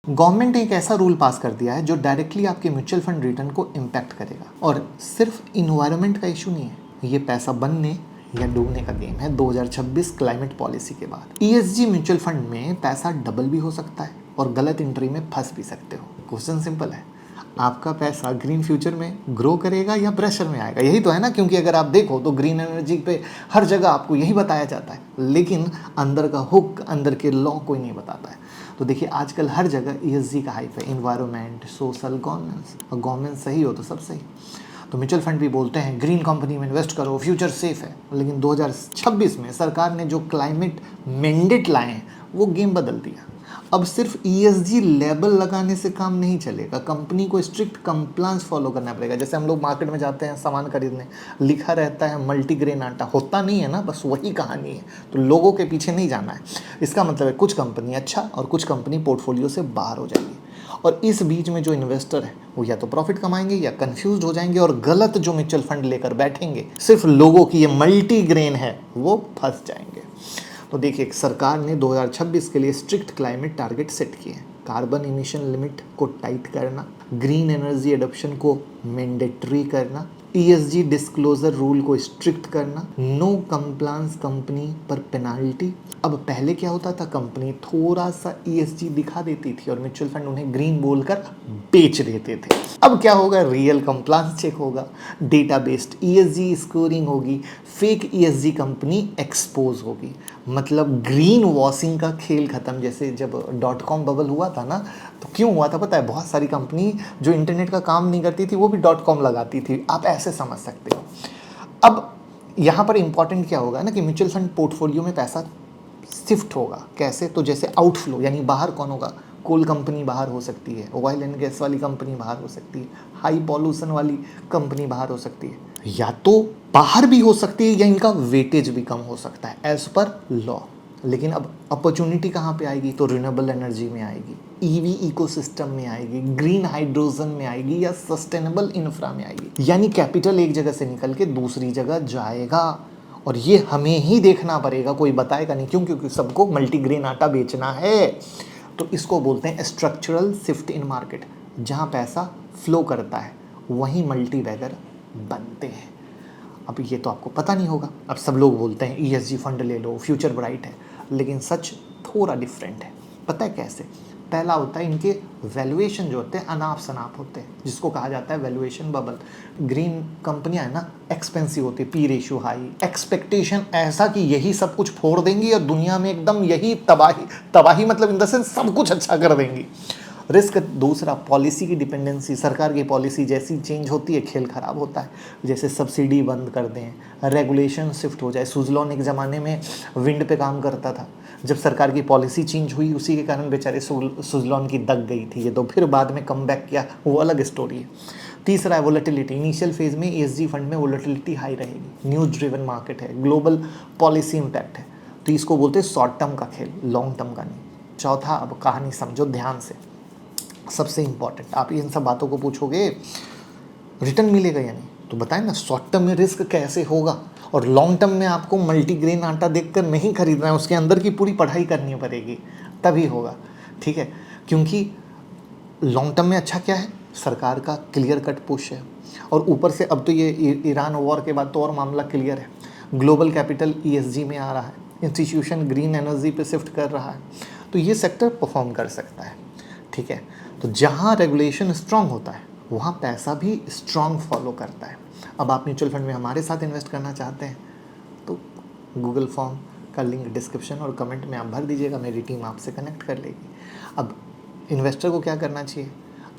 Government ने एक ऐसा रूल पास कर दिया है जो डायरेक्टली आपके म्यूचुअल फंड रिटर्न को इम्पैक्ट करेगा। और सिर्फ इन्वायरमेंट का इशू नहीं है, ये पैसा बनने या डूबने का गेम है 2026 क्लाइमेट पॉलिसी के बाद। ईएसजी म्यूचुअल फंड में पैसा डबल भी हो सकता है और गलत एंट्री में फंस भी सकते हो। क्वेश्चन सिंपल है, आपका पैसा ग्रीन फ्यूचर में ग्रो करेगा या प्रेशर में आएगा? यही तो है ना, क्योंकि अगर आप देखो तो ग्रीन एनर्जी पे हर जगह आपको यही बताया जाता है, लेकिन अंदर का हुक, अंदर के लॉ कोई नहीं बताता है। तो देखिए आजकल हर जगह ईएसजी का हाइप है, इन्वायरमेंट, सोशल, गवर्नेंस। और गवर्नेंस सही हो तो सब सही। तो म्यूचुअल फंड भी बोलते हैं ग्रीन कंपनी में इन्वेस्ट करो, फ्यूचर सेफ है। लेकिन 2026 में सरकार ने जो क्लाइमेट मैंडेट लाए हैं वो गेम बदल दिया। अब सिर्फ ईएसजी लेबल लगाने से काम नहीं चलेगा, कंपनी को स्ट्रिक्ट कंप्लायंस फॉलो करना पड़ेगा। जैसे हम लोग मार्केट में जाते हैं सामान खरीदने, लिखा रहता है मल्टीग्रेन आटा, होता नहीं है ना, बस वही कहानी है। तो लोगों के पीछे नहीं जाना है। इसका मतलब है कुछ कंपनी अच्छा और कुछ कंपनी पोर्टफोलियो से बाहर हो जाएगी। और इस बीच में जो इन्वेस्टर है वो या तो प्रॉफिट कमाएंगे या कंफ्यूज हो जाएंगे, और गलत जो म्यूचुअल फंड लेकर बैठेंगे सिर्फ लोगों की ये मल्टीग्रेन है वो फंस जाएंगे। तो देखिए सरकार ने 2026 के लिए स्ट्रिक्ट क्लाइमेट टारगेट सेट किए हैं। कार्बन इमिशन लिमिट को टाइट करना, ग्रीन एनर्जी एडॉप्शन को मैंडेटरी करना, ईएसजी डिस्क्लोजर रूल को स्ट्रिक्ट करना, नो कंप्लायंस कंपनी पर पेनाल्टी। अब पहले क्या होता था, कंपनी थोड़ा सा ईएसजी दिखा देती थी और म्यूचुअल फंड उन्हें ग्रीन बोलकर बेच देते थे। अब क्या होगा, रियल कंप्लायंस चेक होगा, डेटा बेस्ड ईएसजी स्कोरिंग होगी, फेक ईएसजी कंपनी एक्सपोज होगी। मतलब ग्रीन वॉशिंग का खेल खत्म। जैसे जब .com बबल हुआ था ना, तो क्यों हुआ था पता है? बहुत सारी कंपनी जो इंटरनेट का काम नहीं करती थी वो भी .com लगाती थी। आप ऐसे समझ सकते हो। अब यहाँ पर इंपॉर्टेंट क्या होगा ना कि म्यूचुअल फंड पोर्टफोलियो में पैसा शिफ्ट होगा। कैसे? तो जैसे आउटफ्लो, यानी बाहर कौन होगा? कोल कंपनी बाहर हो सकती है, ऑयल एंड गैस वाली कंपनी बाहर हो सकती है, हाई पॉल्यूशन वाली कंपनी बाहर हो सकती है, या तो बाहर भी हो सकती है या इनका वेटेज भी कम हो सकता है एज पर लॉ। लेकिन अब अपॉर्चुनिटी कहाँ पे आएगी? तो रिन्यूएबल एनर्जी में आएगी, ईवी इकोसिस्टम में आएगी, ग्रीन हाइड्रोजन में आएगी, या सस्टेनेबल इंफ्रा में आएगी। यानी कैपिटल एक जगह से निकल के दूसरी जगह जाएगा, और ये हमें ही देखना पड़ेगा, कोई बताएगा नहीं। क्यों? क्योंकि सबको मल्टीग्रेन आटा बेचना है। तो इसको बोलते हैं स्ट्रक्चरल शिफ्ट इन मार्केट। जहाँ पैसा फ्लो करता है वहीं मल्टीबैगर बनते हैं। अब ये तो आपको पता नहीं होगा। अब सब लोग बोलते हैं ईएसजी फंड ले लो, फ्यूचर ब्राइट है, लेकिन सच थोड़ा डिफरेंट है। पता है कैसे? पहला होता है इनके वैल्यूएशन जो होते हैं अनाप शनाप होते हैं, जिसको कहा जाता है वैल्यूएशन बबल। ग्रीन कंपनियां है ना, एक्सपेंसिव होती है, पी रेशियो हाई, एक्सपेक्टेशन ऐसा कि यही सब कुछ फोड़ देंगी और दुनिया में एकदम यही तबाही तबाही, मतलब इन द सेंस सब कुछ अच्छा कर देंगी। रिस्क दूसरा, पॉलिसी की डिपेंडेंसी। सरकार की पॉलिसी जैसी चेंज होती है खेल खराब होता है। जैसे सब्सिडी बंद कर दें, रेगुलेशन शिफ्ट हो जाए। सुजलॉन एक ज़माने में विंड पे काम करता था, जब सरकार की पॉलिसी चेंज हुई उसी के कारण बेचारे सुजलॉन की दग गई थी। ये तो फिर बाद में कम बैक किया, वो अलग स्टोरी है। तीसरा है वोलेटिलिटी। इनिशियल फेज में ईएसजी फंड में वोलेटिलिटी हाई रहेगी, न्यूज ड्रिवन मार्केट है, ग्लोबल पॉलिसी इम्पैक्ट है, तो इसको बोलते हैं शॉर्ट टर्म का खेल, लॉन्ग टर्म का नहीं। चौथा, अब कहानी समझो ध्यान से, सबसे इंपॉर्टेंट। आप इन सब बातों को पूछोगे रिटर्न मिलेगा या नहीं, तो बताएं ना शॉर्ट टर्म में रिस्क कैसे होगा, और लॉन्ग टर्म में आपको मल्टीग्रेन आटा देखकर नहीं खरीदना है, उसके अंदर की पूरी पढ़ाई करनी पड़ेगी, तभी होगा। ठीक है? क्योंकि लॉन्ग टर्म में अच्छा क्या है, सरकार का क्लियर कट पुश है, और ऊपर से अब तो ये ईरान वॉर के बाद तो और मामला क्लियर है। ग्लोबल कैपिटल ईएसजी में आ रहा है, इंस्टीट्यूशन ग्रीन एनर्जी पे शिफ्ट कर रहा है, तो ये सेक्टर परफॉर्म कर सकता है। ठीक है? तो जहाँ रेगुलेशन स्ट्रांग होता है वहाँ पैसा भी स्ट्रांग फॉलो करता है। अब आप म्यूचुअल फंड में हमारे साथ इन्वेस्ट करना चाहते हैं तो गूगल फॉर्म का लिंक डिस्क्रिप्शन और कमेंट में आप भर दीजिएगा, मेरी टीम आपसे कनेक्ट कर लेगी। अब इन्वेस्टर को क्या करना चाहिए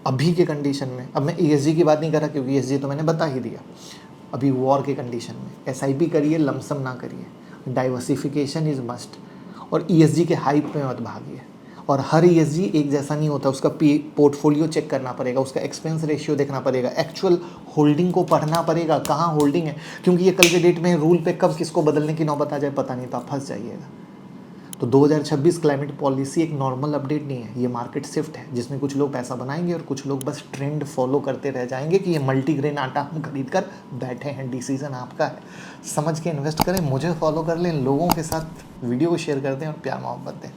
अभी के कंडीशन में? अब मैं ईएसजी की बात नहीं कर रहा, क्योंकि ईएसजी तो मैंने बता ही दिया। अभी वॉर के कंडीशन में एसआईपी करिए, लमसम ना करिए, डाइवर्सिफिकेशन इज़ मस्ट, और ईएसजी के हाइप में मत भागिए। और हर ईएसजी एक जैसा नहीं होता, उसका पोर्टफोलियो चेक करना पड़ेगा, उसका एक्सपेंस रेशियो देखना पड़ेगा, एक्चुअल होल्डिंग को पढ़ना पड़ेगा, कहाँ होल्डिंग है, क्योंकि ये कल के डेट में रूल पे कब किसको बदलने की नौबत आ जाए पता नहीं, तो आप फंस जाइएगा। तो 2026 क्लाइमेट पॉलिसी एक नॉर्मल अपडेट नहीं है, ये मार्केट शिफ्ट है, जिसमें कुछ लोग पैसा बनाएंगे और कुछ लोग बस ट्रेंड फॉलो करते रह जाएंगे कि ये मल्टीग्रेन आटा हम खरीद कर बैठे हैं। डिसीजन आपका है, समझ के इन्वेस्ट करें, मुझे फॉलो कर लें, लोगों के साथ वीडियो को शेयर कर दें और प्यार मोहब्बत दें।